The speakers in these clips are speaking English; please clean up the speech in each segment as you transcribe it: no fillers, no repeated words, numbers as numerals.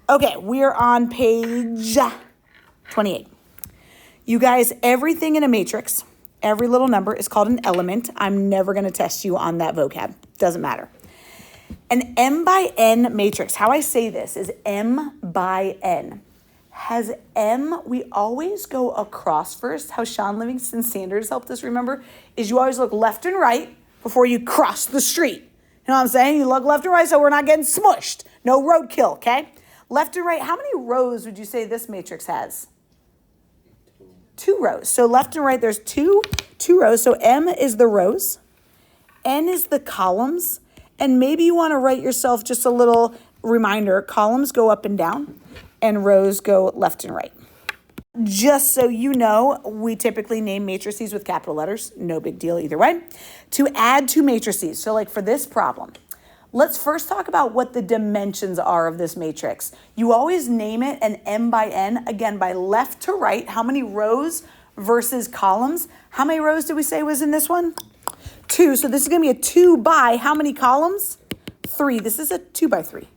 Okay, we are on page 28. You guys, everything in a matrix, every little number is called an element. I'm never going to test you on that vocab. Doesn't matter. An M by N matrix, how I say this is M by N. Has M, we always go across first. How Sean Livingston Sanders helped us remember is you always look left and right before you cross the street. You know what I'm saying? You look left and right so we're not getting smushed. No roadkill, okay? Left and right, how many rows would you say this matrix has? 2 rows. So left and right, there's two rows. So M is the rows, N is the columns, and maybe you want to write yourself just a little reminder. Columns go up and down, and rows go left and right. Just so you know, we typically name matrices with capital letters. No big deal either way. To add 2 matrices, so like for this problem, let's first talk about what the dimensions are of this matrix. You always name it an M by N, again, by left to right. How many rows versus columns? How many rows did we say was in this one? 2. So this is going to be a 2 by how many columns? 3. This is a 2 by 3.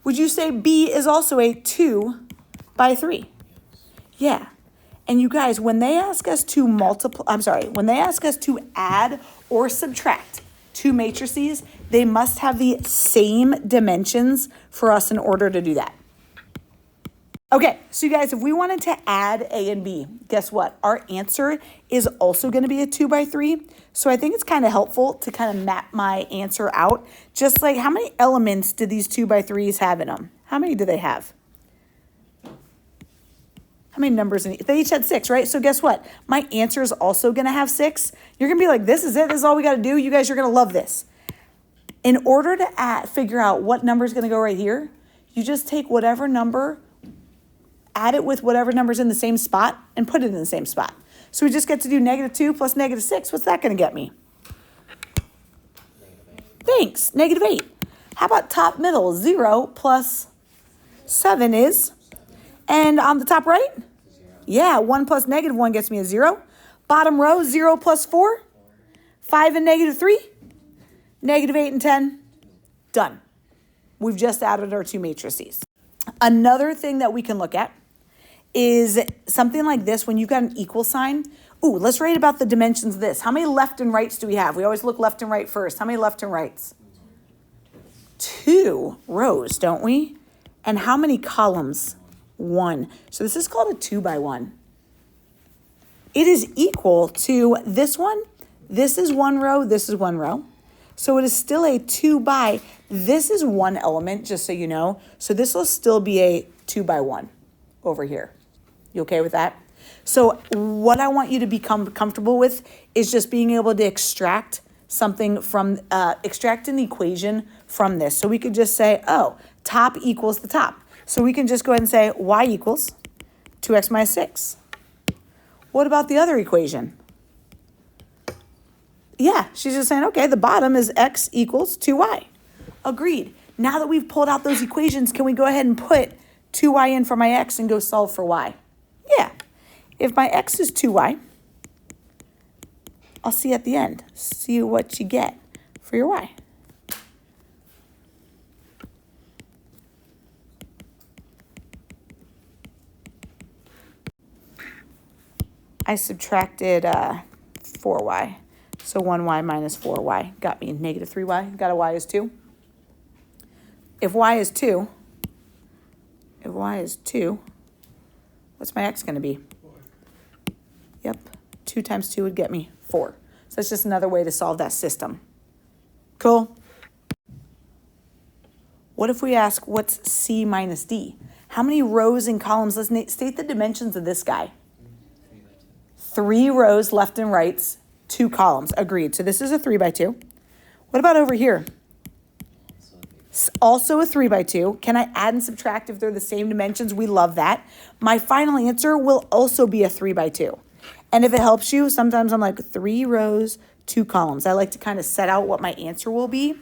Would you say B is also a 2 by 3? Yeah. And you guys, when they ask us to when they ask us to add or subtract 2 matrices, they must have the same dimensions for us in order to do that. Okay, so you guys, if we wanted to add A and B, guess what? Our answer is also going to be a 2 by 3. So I think it's kind of helpful to kind of map my answer out. Just like how many elements do these 2 by 3s have in them? How many do they have? How many numbers? They each had 6, right? So guess what? My answer is also going to have 6. You're going to be like, this is it. This is all we got to do. You guys are going to love this. In order to figure out what number is going to go right here, you just take whatever number, add it with whatever number's in the same spot, and put it in the same spot. So we just get to do -2 plus -6. What's that going to get me? Thanks, -8. How about top middle? 0 plus 7 is... And on the top right? Yeah, 1 plus -1 gets me a 0. Bottom row, 0 plus 4. 5 and -3. -8 and 10. Done. We've just added our 2 matrices. Another thing that we can look at is something like this. When you've got an equal sign. Ooh, let's write about the dimensions of this. How many left and rights do we have? We always look left and right first. How many left and rights? 2 rows, don't we? And how many columns? 1. So this is called a 2 by 1. It is equal to this one. This is 1 row. This is 1 row. So it is still a 2 by. This is 1 element, just so you know. So this will still be a 2 by 1 over here. You okay with that? So what I want you to become comfortable with is just being able to extract something from, extract an equation from this. So we could just say, oh, top equals the top. So we can just go ahead and say y equals 2x minus 6. What about the other equation? Yeah, she's just saying, okay, the bottom is x equals 2y. Agreed. Now that we've pulled out those equations, can we go ahead and put 2y in for my x and go solve for y? Yeah. If my x is 2y, I'll see at the end. See what you get for your y. I subtracted 4y. So 1y minus 4y got me -3y. Got a y is 2. If y is 2, what's my x going to be? 4. Yep. 2 times 2 would get me 4. So that's just another way to solve that system. Cool? What if we ask what's C minus D? How many rows and columns? Let's state the dimensions of this guy. 3 rows left and rights, 2 columns. Agreed. So this is a 3 by 2. What about over here? Also a 3 by 2. Can I add and subtract if they're the same dimensions? We love that. My final answer will also be a 3 by 2. And if it helps you, sometimes I'm like 3 rows, 2 columns. I like to kind of set out what my answer will be.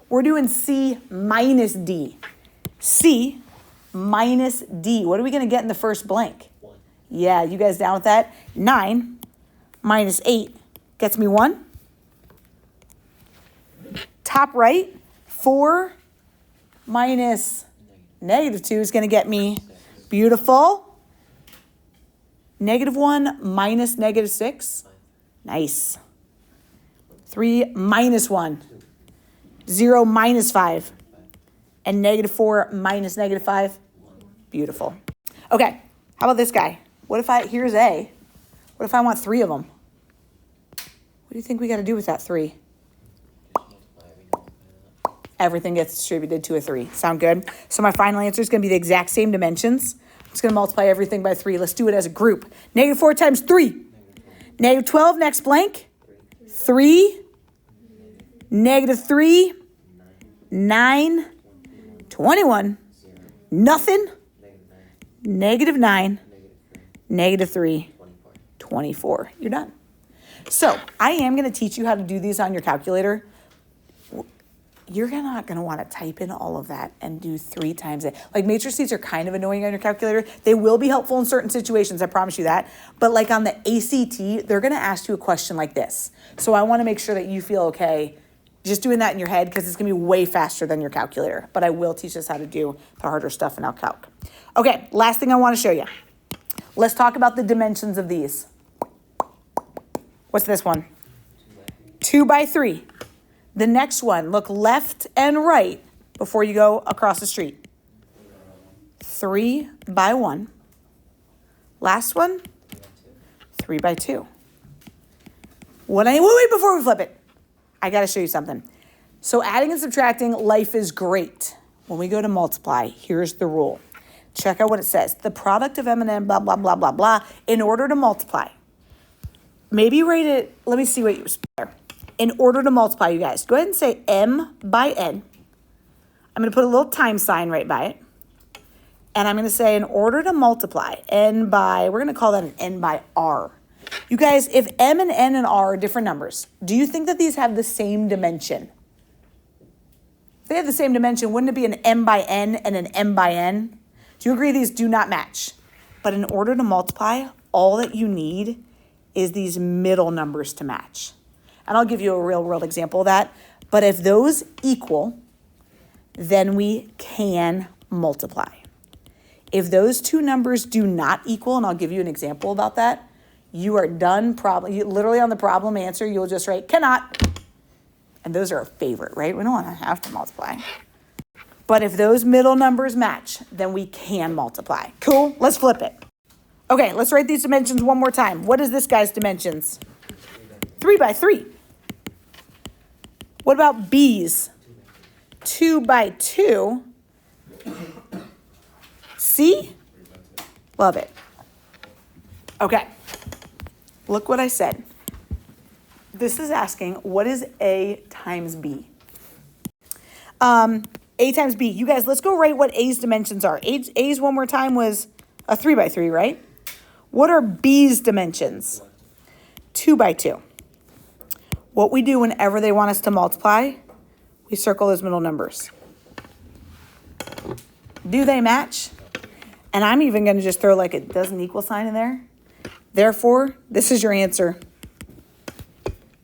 We're doing C minus D. C minus D. What are we going to get in the first blank? 1. Yeah, you guys down with that? 9 minus 8 gets me 1. Top right, 4 minus Negative 2 is going to get me, beautiful. Negative 1 minus negative 6. Nice. 3 minus 1. 0 minus 5. And negative 4 minus negative 5. Beautiful. Okay, how about this guy? Here's A. What if I want 3 of them? What do you think we got to do with that 3? Everything gets distributed to a 3. Sound good? So my final answer is going to be the exact same dimensions. I'm just going to multiply everything by 3. Let's do it as a group. Negative 4 times 3. Negative 12, next blank. 3. Negative 3. 9. 21. Nothing. Negative 9. Negative 3. 24. You're done. So I am going to teach you how to do these on your calculator. You're not going to want to type in all of that and do 3 times it. Like matrices are kind of annoying on your calculator. They will be helpful in certain situations, I promise you that. But like on the ACT, they're going to ask you a question like this. So I want to make sure that you feel okay just doing that in your head because it's going to be way faster than your calculator. But I will teach us how to do the harder stuff in Calc. Okay, last thing I want to show you. Let's talk about the dimensions of these. What's this one? 2 by 3. The next one, look left and right before you go across the street. 3 by 1. Last one, 3 by 2. Wait, before we flip it. I got to show you something. So adding and subtracting, life is great. When we go to multiply, here's the rule. Check out what it says. The product of M and N, blah, blah, blah, blah, blah, in order to multiply. Maybe write it, let me see what you spell. In order to multiply, you guys, go ahead and say M by N. I'm going to put a little time sign right by it. And I'm going to say in order to multiply, N by, we're going to call that an N by R. You guys, if M and N and R are different numbers, do you think that these have the same dimension? If they have the same dimension, wouldn't it be an M by N and an M by N? Do you agree these do not match? But in order to multiply, all that you need is these middle numbers to match. And I'll give you a real world example of that. But if those equal, then we can multiply. If those two numbers do not equal, and I'll give you an example about that, you are done. Literally on the problem answer, you'll just write cannot. And those are a favorite, right? We don't want to have to multiply. But if those middle numbers match, then we can multiply. Cool, let's flip it. Okay, let's write these dimensions one more time. What is this guy's dimensions? 3 by 3. What about B's? 2 by 2. C? Love it. Okay, look what I said. This is asking, what is A times B? A times B. You guys, let's go write what A's dimensions are. A's one more time was a 3 by 3, right? What are B's dimensions? 2 by 2. What we do whenever they want us to multiply, we circle those middle numbers. Do they match? And I'm even going to just throw like a doesn't equal sign in there. Therefore, this is your answer.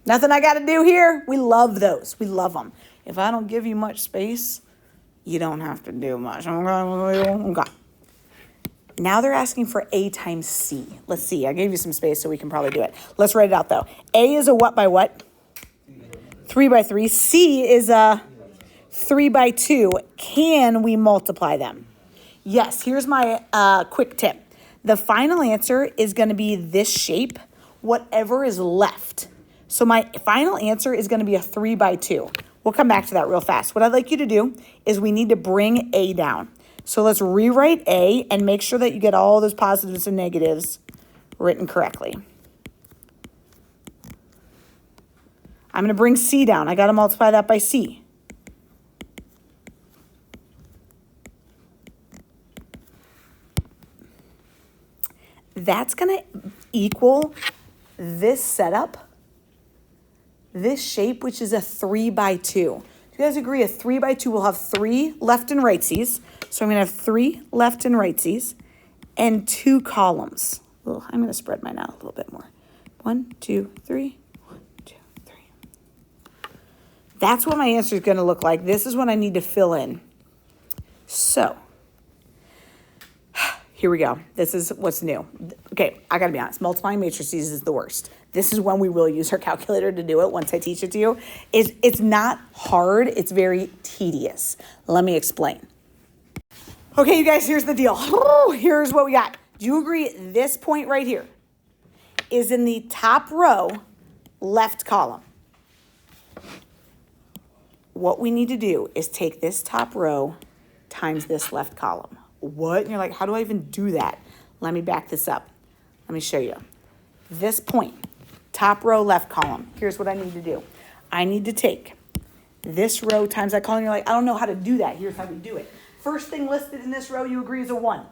Nothing I got to do here. We love those. We love them. If I don't give you much space, you don't have to do much. Okay. Now they're asking for A times C. Let's see. I gave you some space so we can probably do it. Let's write it out though. A is a what by what? 3 by 3. C is a 3 by 2. Can we multiply them? Yes. Here's my quick tip. The final answer is going to be this shape, whatever is left. So my final answer is going to be a 3 by 2. We'll come back to that real fast. What I'd like you to do is we need to bring A down. So let's rewrite A and make sure that you get all those positives and negatives written correctly. I'm going to bring C down. I got to multiply that by C. That's going to equal this setup, this shape, which is a 3 by 2. Do you guys agree a 3 by 2 will have 3 left and rightsies? So I'm going to have 3 left and rightsies and 2 columns. I'm going to spread mine out a little bit more. 1, 2, 3. 1, 2, 3. That's what my answer is going to look like. This is what I need to fill in. So Here we go. This is what's new. Okay, I gotta be honest. Multiplying matrices is the worst. This is when we will use our calculator to do it once I teach it to you. It's not hard. It's very tedious. Let me explain. Okay, you guys, here's the deal. Here's what we got. Do you agree this point right here is in the top row, left column? What we need to do is take this top row times this left column. What? And you're like, how do I even do that? Let me back this up. Let me show you. This point, top row, left column. Here's what I need to do. I need to take this row times that column. You're like, I don't know how to do that. Here's how we do it. First thing listed in this row, you agree, is a 1.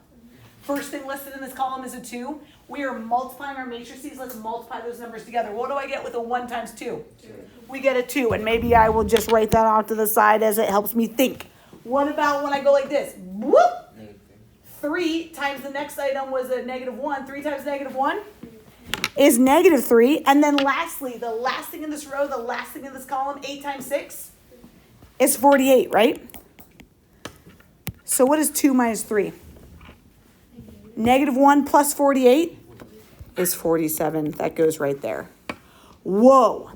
First thing listed in this column is a 2. We are multiplying our matrices. Let's multiply those numbers together. What do I get with a 1 times 2? 2. We get a 2, and maybe I will just write that off to the side as it helps me think. What about when I go like this? Whoop! 3 times the next item was a -1. 3 times -1 is -3. And then lastly, the last thing in this row, the last thing in this column, 8 times 6 is 48, right? So what is 2 minus 3? -1 plus 48 is 47. That goes right there. Whoa.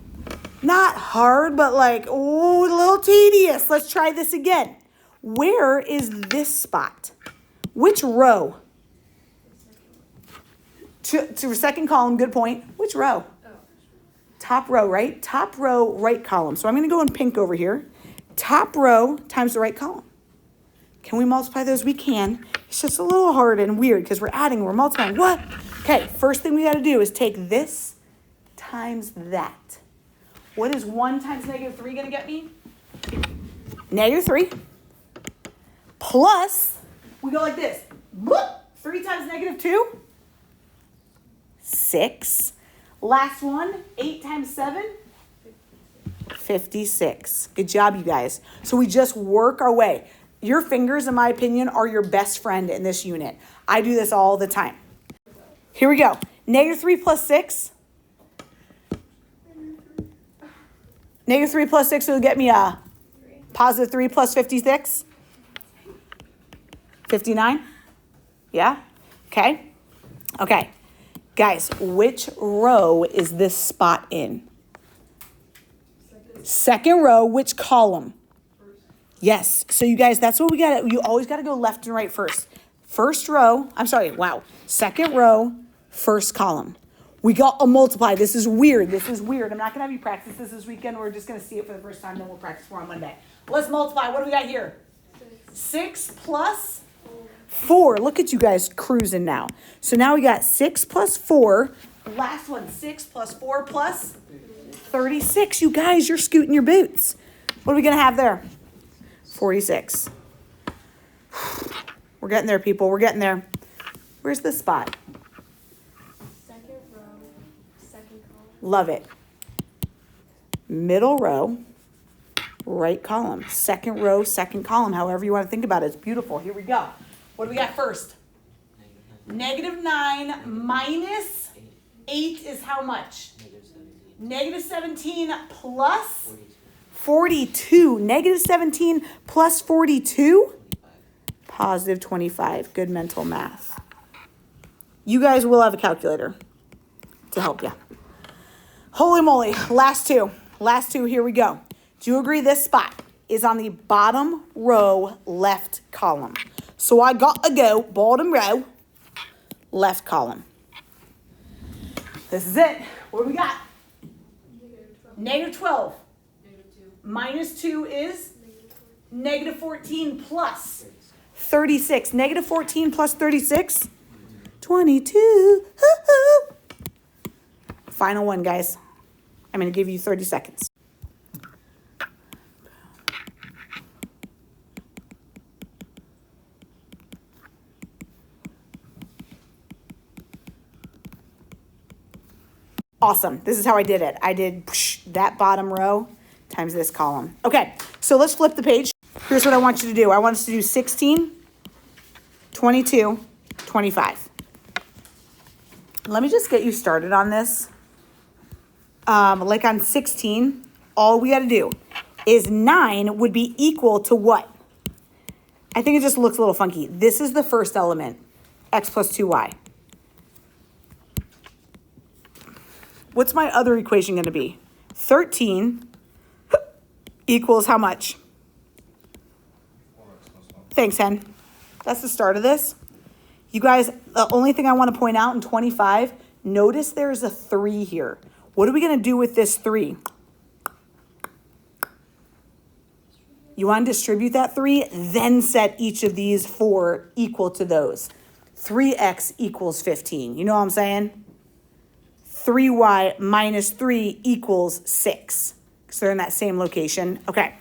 Not hard, but like, oh, a little tedious. Let's try this again. Where is this spot? Which row? To second column, good point. Which row? Top row, right? Top row, right column. So I'm going to go in pink over here. Top row times the right column. Can we multiply those? We can. It's just a little hard and weird because we're adding, we're multiplying. What? Okay, first thing we got to do is take this times that. What is 1 times -3 going to get me? -3 plus, we go like this. 3 times -2? 6. Last one, 8 times 7? 56. Good job, you guys. So we just work our way. Your fingers, in my opinion, are your best friend in this unit. I do this all the time. Here we go. -3 plus 6. -3 plus 6 will get me a +3 plus 56. 59? Yeah? Okay. Okay. Guys, which row is this spot in? Second row, which column? Yes. So you guys, that's what we got. You always got to go left and right first. First row, I'm sorry, wow. Second row, first column. We got a multiply. This is weird. This is weird. I'm not going to have you practice this weekend. We're just going to see it for the first time, then we'll practice more on Monday. Let's multiply. What do we got here? 6 plus 4. Look at you guys cruising now. So now we got 6 plus 4. Last one, 6 plus 4 plus 36. You guys, you're scooting your boots. What are we going to have there? 46. We're getting there, people. We're getting there. Where's the spot? Second row, second column. Love it. Middle row, right column. Second row, second column. However you want to think about it. It's beautiful. Here we go. What do we got first? -9 minus 8 is how much? -17 plus 42. -17 plus 42? Positive 25. Good mental math. You guys will have a calculator to help you. Holy moly. Last two. Last two. Here we go. Do you agree this spot is on the bottom row left column? So I got to go bottom row left column. This is it. What do we got? -12. Minus 2 is -14 plus 36. -14 plus 36? 22. Hoo-hoo. Final one, guys. I'm going to give you 30 seconds. Awesome. This is how I did it. I did that bottom row times this column. Okay, so let's flip the page. Here's what I want you to do. I want us to do 16, 22, 25. Let me just get you started on this. Like on 16, all we got to do is 9 would be equal to what? I think it just looks a little funky. This is the first element. x plus 2y. What's my other equation going to be? 13 equals how much? Thanks, Hen. That's the start of this. You guys, the only thing I want to point out in 25, notice there's a 3 here. What are we going to do with this 3? You want to distribute that 3, then set each of these 4 equal to those. 3x equals 15. You know what I'm saying? 3y minus 3 equals 6. So they're in that same location. Okay.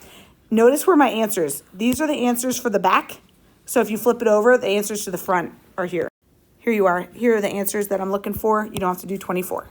Notice where my answers. These are the answers for the back. So if you flip it over, the answers to the front are here. Here you are. Here are the answers that I'm looking for. You don't have to do 24.